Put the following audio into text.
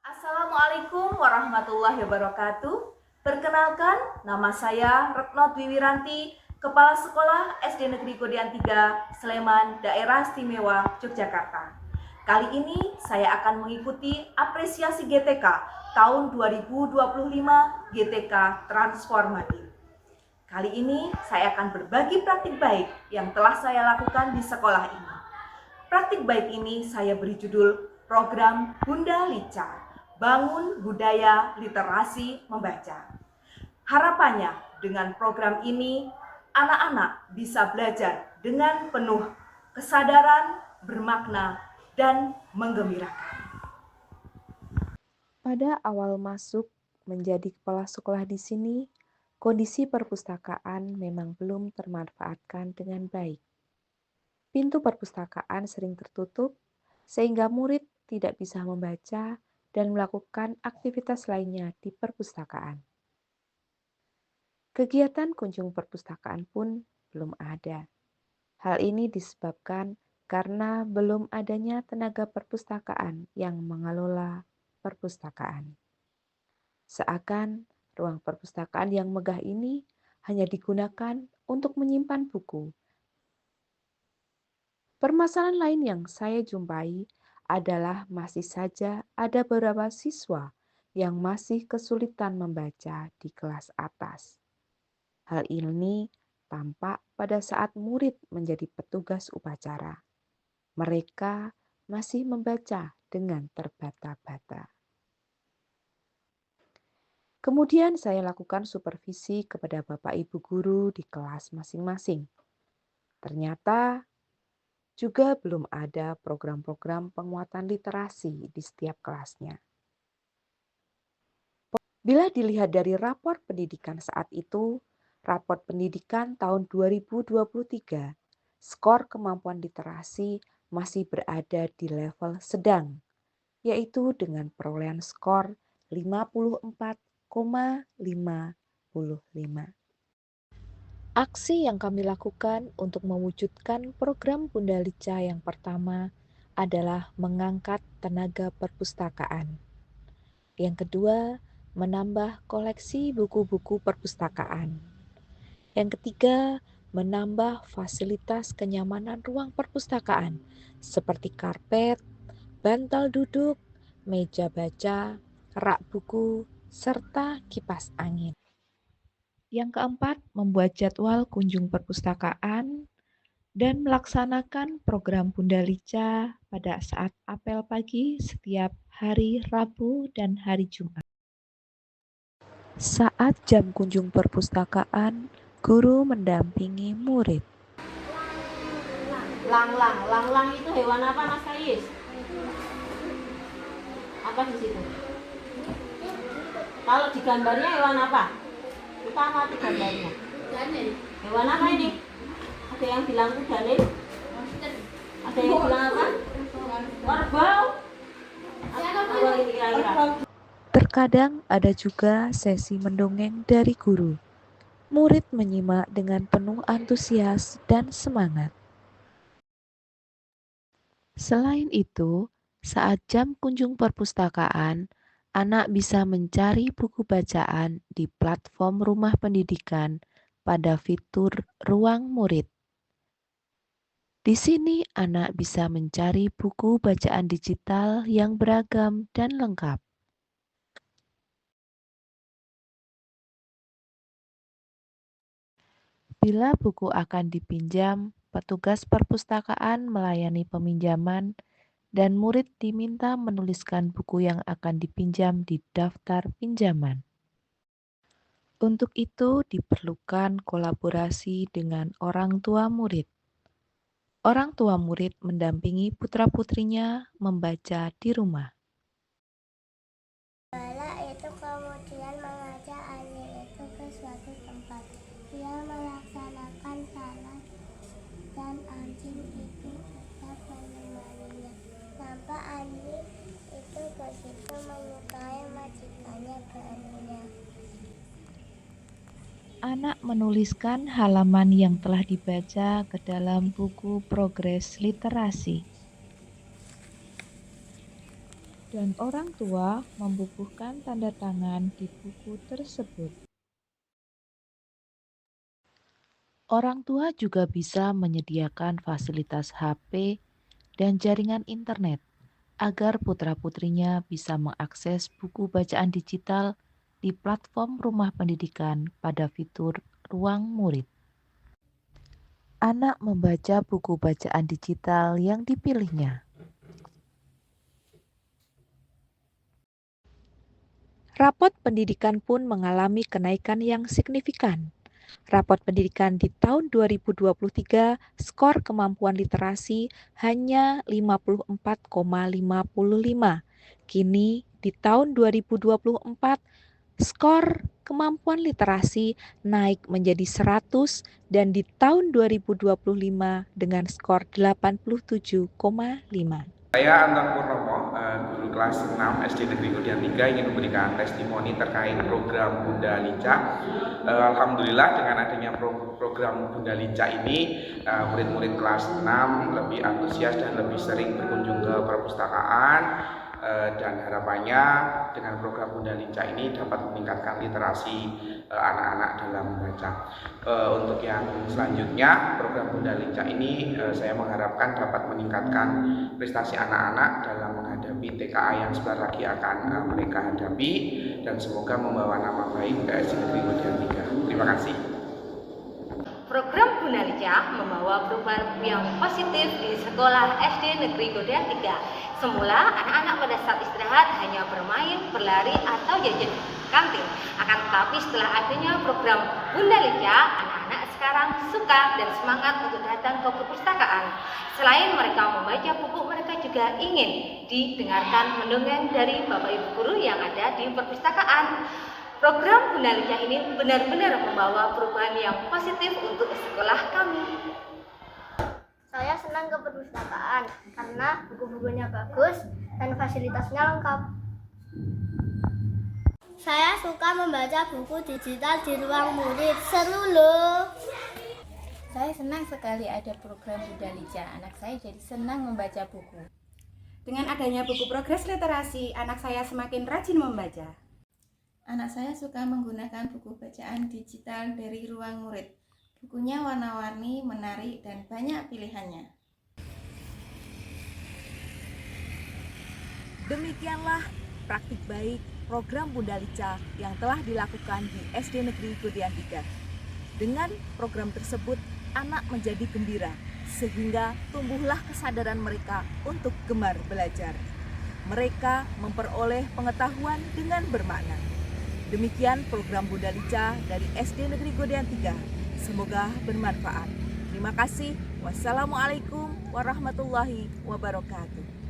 Assalamualaikum warahmatullahi wabarakatuh. Perkenalkan, nama saya Retno Dwi Wiranti, Kepala Sekolah SD Negeri Kodean 3, Sleman, Daerah Istimewa, Yogyakarta. Kali ini saya akan mengikuti apresiasi GTK tahun 2025 GTK Transformatif. Kali ini saya akan berbagi praktik baik yang telah saya lakukan di sekolah ini. Praktik baik ini saya beri judul Program Bunda Lica, Bangun Budaya Literasi Membaca. Harapannya dengan program ini, anak-anak bisa belajar dengan penuh kesadaran, bermakna, dan menggembirakan. Pada awal masuk menjadi kepala sekolah di sini, kondisi perpustakaan memang belum termanfaatkan dengan baik. Pintu perpustakaan sering tertutup, sehingga murid tidak bisa membaca dan melakukan aktivitas lainnya di perpustakaan. Kegiatan kunjung perpustakaan pun belum ada. Hal ini disebabkan karena belum adanya tenaga perpustakaan yang mengelola perpustakaan. Seakan ruang perpustakaan yang megah ini hanya digunakan untuk menyimpan buku. Permasalahan lain yang saya jumpai adalah masih saja ada beberapa siswa yang masih kesulitan membaca di kelas atas. Hal ini tampak pada saat murid menjadi petugas upacara. Mereka masih membaca dengan terbata-bata. Kemudian saya lakukan supervisi kepada Bapak Ibu guru di kelas masing-masing. Ternyata juga belum ada program-program penguatan literasi di setiap kelasnya. Bila dilihat dari rapor pendidikan saat itu, rapor pendidikan tahun 2023, skor kemampuan literasi masih berada di level sedang, yaitu dengan perolehan skor 54,55. Aksi yang kami lakukan untuk mewujudkan program Bunda Lica yang pertama adalah mengangkat tenaga perpustakaan. Yang kedua, menambah koleksi buku-buku perpustakaan. Yang ketiga, menambah fasilitas kenyamanan ruang perpustakaan seperti karpet, bantal duduk, meja baca, rak buku, serta kipas angin. Yang keempat, membuat jadwal kunjung perpustakaan dan melaksanakan program Bunda Lica pada saat apel pagi setiap hari Rabu dan hari Jumat. Saat jam kunjung perpustakaan, guru mendampingi murid. Lang itu hewan apa, Mas Kais? Apa di situ? Kalau di gambarnya hewan apa? Kita amati gambarnya. Hewan apa ini? Ada yang bilang kudanin? Ada yang bilang apa? Kerbau? Apa ini kira-kira? Terkadang ada juga sesi mendongeng dari guru. Murid menyimak dengan penuh antusias dan semangat. Selain itu, saat jam kunjung perpustakaan, anak bisa mencari buku bacaan di platform Rumah Pendidikan pada fitur Ruang Murid. Di sini anak bisa mencari buku bacaan digital yang beragam dan lengkap. Bila buku akan dipinjam, petugas perpustakaan melayani peminjaman dan murid diminta menuliskan buku yang akan dipinjam di daftar pinjaman. Untuk itu diperlukan kolaborasi dengan orang tua murid. Orang tua murid mendampingi putra-putrinya membaca di rumah. Bala itu kemudian mengajak Ani itu ke suatu tempat. Dia melaksanakan salat dan anjing itu tetap menemaninya. Nampak Ani itu begitu menyukai majikannya barunya. Anak menuliskan halaman yang telah dibaca ke dalam buku progres literasi. dan orang tua membubuhkan tanda tangan di buku tersebut. Orang tua juga bisa menyediakan fasilitas HP dan jaringan internet agar putra-putrinya bisa mengakses buku bacaan digital di platform rumah pendidikan pada fitur Ruang Murid. Anak membaca buku bacaan digital yang dipilihnya. Rapot pendidikan pun mengalami kenaikan yang signifikan. Rapot pendidikan di tahun 2023, skor kemampuan literasi hanya 54,55. Kini di tahun 2024, skor kemampuan literasi naik menjadi 100 dan di tahun 2025 dengan skor 87,5. Saya Anton Purnomo, guru kelas 6 SD Negeri Kodian 3 ingin memberikan testimoni terkait program Bunda Lica. Alhamdulillah dengan adanya program Bunda Lica ini, murid-murid kelas 6 lebih antusias dan lebih sering berkunjung ke perpustakaan, dan harapannya dengan program Bunda Lica ini dapat meningkatkan literasi anak-anak dalam membaca. Untuk yang selanjutnya, program Bunda Lica ini saya mengharapkan dapat meningkatkan prestasi anak-anak dalam menghadapi TKA yang sebentar lagi akan mereka hadapi, dan semoga membawa nama baik ke SD Negeri Kodian 3. Terima kasih. Program Bunda Lica membawa perubahan yang positif di sekolah SD Negeri Kodian 3. Semula anak-anak pada saat istirahat hanya bermain, berlari, atau jajan kantin. Akan tetapi setelah adanya program Bunda Lica, anak-anak sekarang suka dan semangat untuk datang ke perpustakaan. Selain mereka membaca buku, mereka juga ingin didengarkan mendongeng dari Bapak Ibu guru yang ada di perpustakaan. Program Bunda Lica ini benar-benar membawa perubahan yang positif untuk sekolah kami. Saya senang ke perpustakaan karena buku-bukunya bagus dan fasilitasnya lengkap. Saya suka membaca buku digital di ruang murid. Seru loh. Saya senang sekali ada program Bunda Lica. Anak saya jadi senang membaca buku. Dengan adanya buku progres literasi, anak saya semakin rajin membaca. Anak saya suka menggunakan buku bacaan digital dari ruang murid. Bukunya warna-warni, menarik, dan banyak pilihannya. Demikianlah praktik baik program Bunda Lica yang telah dilakukan di SD Negeri Kodian 3. Dengan program tersebut, anak menjadi gembira, sehingga tumbuhlah kesadaran mereka untuk gemar belajar. Mereka memperoleh pengetahuan dengan bermakna. Demikian program Bunda Lica dari SD Negeri Kodian 3. Semoga bermanfaat. Terima kasih. Wassalamualaikum warahmatullahi wabarakatuh.